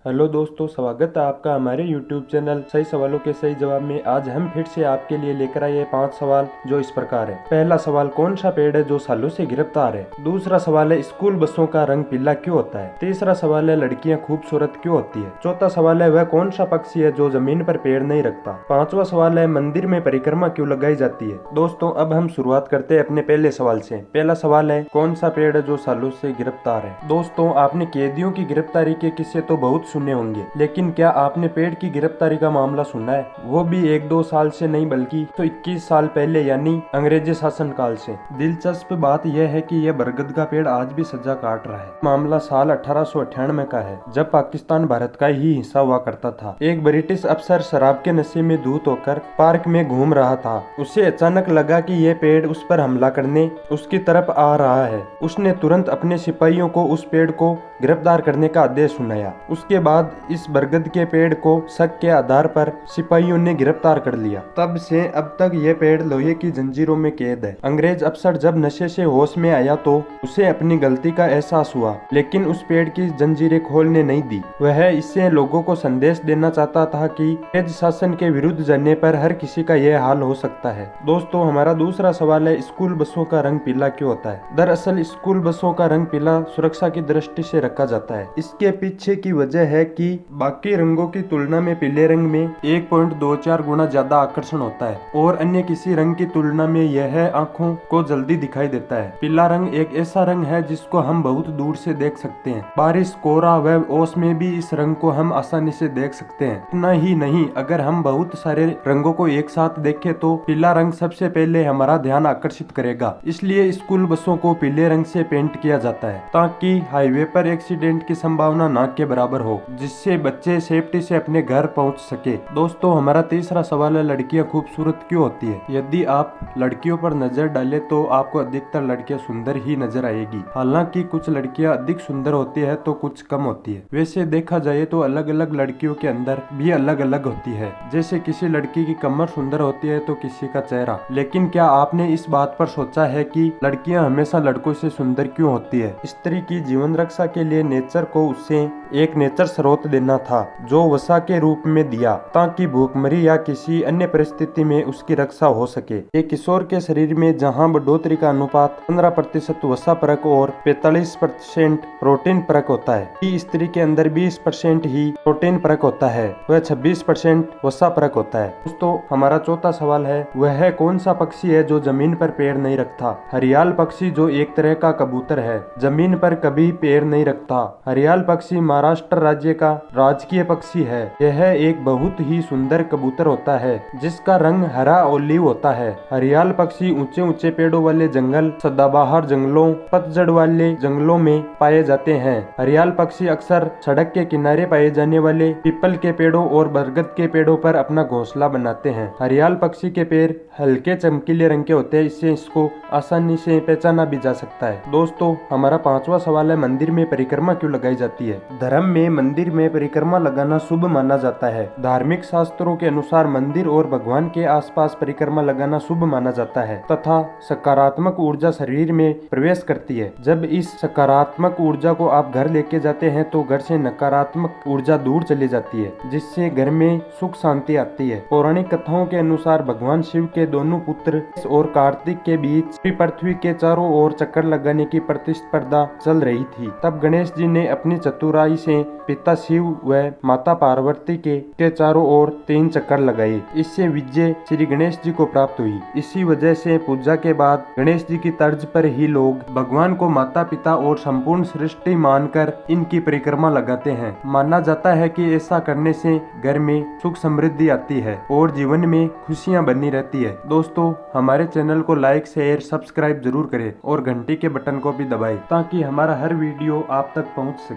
Hello दोस्तों, स्वागत है आपका हमारे YouTube चैनल सही सवालों के सही जवाब में। आज हम फिर से आपके लिए लेकर आए 5 सवाल जो इस प्रकार है। पहला सवाल, कौन सा पेड़ है जो सालों से गिरफ्तार है। दूसरा सवाल है, स्कूल बसों का रंग पीला क्यों होता है। तीसरा सवाल है, लड़कियां खूबसूरत क्यों होती है। चौथा सवाल है, वह कौन सा पक्षी है जो जमीन पर पेड़ नहीं रखता। पांचवा सवाल है, मंदिर में परिक्रमा क्यों लगाई जाती है। दोस्तों अब हम शुरुआत करते हैं अपने पहले सवाल से। पहला सवाल है, कौन सा पेड़ है जो सालों से गिरफ्तार है। दोस्तों आपने कैदियों की गिरफ्तारी के किस्से तो बहुत सुने होंगे, लेकिन क्या आपने पेड़ की गिरफ्तारी का मामला सुना है, वो भी 1-2 साल से नहीं बल्कि तो 21 साल पहले यानी अंग्रेजी शासन काल से। दिलचस्प बात यह है कि यह बरगद का पेड़ आज भी सजा काट रहा है। मामला साल 1898 का है, जब पाकिस्तान भारत का ही हिस्सा हुआ करता था। एक ब्रिटिश अफसर शराब के नशे में धूत होकर पार्क में घूम रहा था। उसे अचानक लगा कि यह पेड़ उस पर हमला करने उसकी तरफ आ रहा है। उसने तुरंत अपने सिपाहियों को उस पेड़ को गिरफ्तार करने का आदेश सुनाया। उसके बाद इस बरगद के पेड़ को शक के आधार पर सिपाहियों ने गिरफ्तार कर लिया। तब से अब तक ये पेड़ लोहे की जंजीरों में कैद है। अंग्रेज अफसर जब नशे से होश में आया तो उसे अपनी गलती का एहसास हुआ, लेकिन उस पेड़ की जंजीरें खोलने नहीं दी। वह इससे लोगों को संदेश देना चाहता था कि अंग्रेज शासन के विरुद्ध जाने पर हर किसी का यह हाल हो सकता है। दोस्तों हमारा दूसरा सवाल है, स्कूल बसों का रंग पीला क्यों होता है। दरअसल स्कूल बसों का रंग पीला सुरक्षा की दृष्टि से रखा जाता है। इसके पीछे की वजह है कि बाकी रंगों की तुलना में पीले रंग में 1.24 गुना ज्यादा आकर्षण होता है और अन्य किसी रंग की तुलना में यह आंखों को जल्दी दिखाई देता है। पीला रंग एक ऐसा रंग है जिसको हम बहुत दूर से देख सकते हैं। बारिश, कोहरा व ओस में भी इस रंग को हम आसानी से देख सकते हैं। इतना ही नहीं, अगर हम बहुत सारे रंगों को एक साथ देखें तो पीला रंग सबसे पहले हमारा ध्यान आकर्षित करेगा। इसलिए स्कूल बसों को पीले रंग से पेंट किया जाता है ताकि हाईवे पर एक्सीडेंट की संभावना ना के बराबर हो, जिससे बच्चे सेफ्टी से अपने घर पहुंच सके। दोस्तों हमारा तीसरा सवाल है, लड़कियां खूबसूरत क्यों होती है। यदि आप लड़कियों पर नजर डालें तो आपको अधिकतर लड़कियां सुंदर ही नजर आएगी। हालांकि कुछ लड़कियां अधिक सुंदर होती है तो कुछ कम होती है। वैसे देखा जाए तो अलग अलग लड़कियों के अंदर भी अलग अलग होती है। जैसे किसी लड़की की कमर सुंदर होती है तो किसी का चेहरा। लेकिन क्या आपने इस बात पर सोचा है कि लड़कियां हमेशा लड़कों से सुंदर क्यों होती है। स्त्री की जीवन रक्षा के लिए नेचर को उसे एक नेचर स्रोत देना था जो वसा के रूप में दिया, ताकि भूखमरी या किसी अन्य परिस्थिति में उसकी रक्षा हो सके। एक किशोर के शरीर में जहां बढ़ोतरी का अनुपात 15% वसा परक और 45% प्रोटीन परक होता है, स्त्री के अंदर 20% ही प्रोटीन परक होता है, वह 26% वसा परक होता है। दोस्तों हमारा चौथा सवाल है, वह कौन सा पक्षी है जो जमीन पर पैर नहीं रखता। हरियाल पक्षी जो एक तरह का कबूतर है, जमीन पर कभी पैर नहीं रखता। हरियाल पक्षी महाराष्ट्र राज्य का राजकीय पक्षी है। यह एक बहुत ही सुंदर कबूतर होता है जिसका रंग हरा ओलिव होता है। हरियाल पक्षी ऊंचे ऊंचे पेड़ों वाले जंगल, सदाबहार जंगलों, पतझड़ वाले जंगलों में पाए जाते हैं। हरियाल पक्षी अक्सर सड़क के किनारे पाए जाने वाले पीपल के पेड़ों और बरगद के पेड़ों पर अपना घोंसला बनाते हैं। हरियाल पक्षी के पैर हल्के चमकीले रंग के होते हैं, इससे इसको आसानी से पहचाना भी जा सकता है। दोस्तों हमारा पांचवा सवाल है, मंदिर में परिक्रमा क्यों लगाई जाती है। धर्म में मंदिर में परिक्रमा लगाना शुभ माना जाता है। धार्मिक शास्त्रों के अनुसार मंदिर और भगवान के आसपास परिक्रमा लगाना शुभ माना जाता है तथा सकारात्मक ऊर्जा शरीर में प्रवेश करती है। जब इस सकारात्मक ऊर्जा को आप घर लेके जाते हैं तो घर से नकारात्मक ऊर्जा दूर चली जाती है, जिससे घर में सुख शांति आती है। पौराणिक कथाओं के अनुसार भगवान शिव के दोनों पुत्र और कार्तिक के बीच पृथ्वी के चारों ओर चक्कर लगाने की प्रतिस्पर्धा चल रही थी। तब गणेश जी ने अपनी चतुराई से पिता शिव व माता पार्वती के चारों ओर 3 चक्कर लगाए। इससे विजय श्री गणेश जी को प्राप्त हुई। इसी वजह से पूजा के बाद गणेश जी की तर्ज पर ही लोग भगवान को माता पिता और संपूर्ण सृष्टि मानकर इनकी परिक्रमा लगाते हैं। माना जाता है कि ऐसा करने से घर में सुख समृद्धि आती है और जीवन में खुशियां बनी रहती है। दोस्तों हमारे चैनल को लाइक, शेयर, सब्सक्राइब जरूर करें और घंटी के बटन को भी दबाएं ताकि हमारा हर वीडियो आप तक पहुंच सके।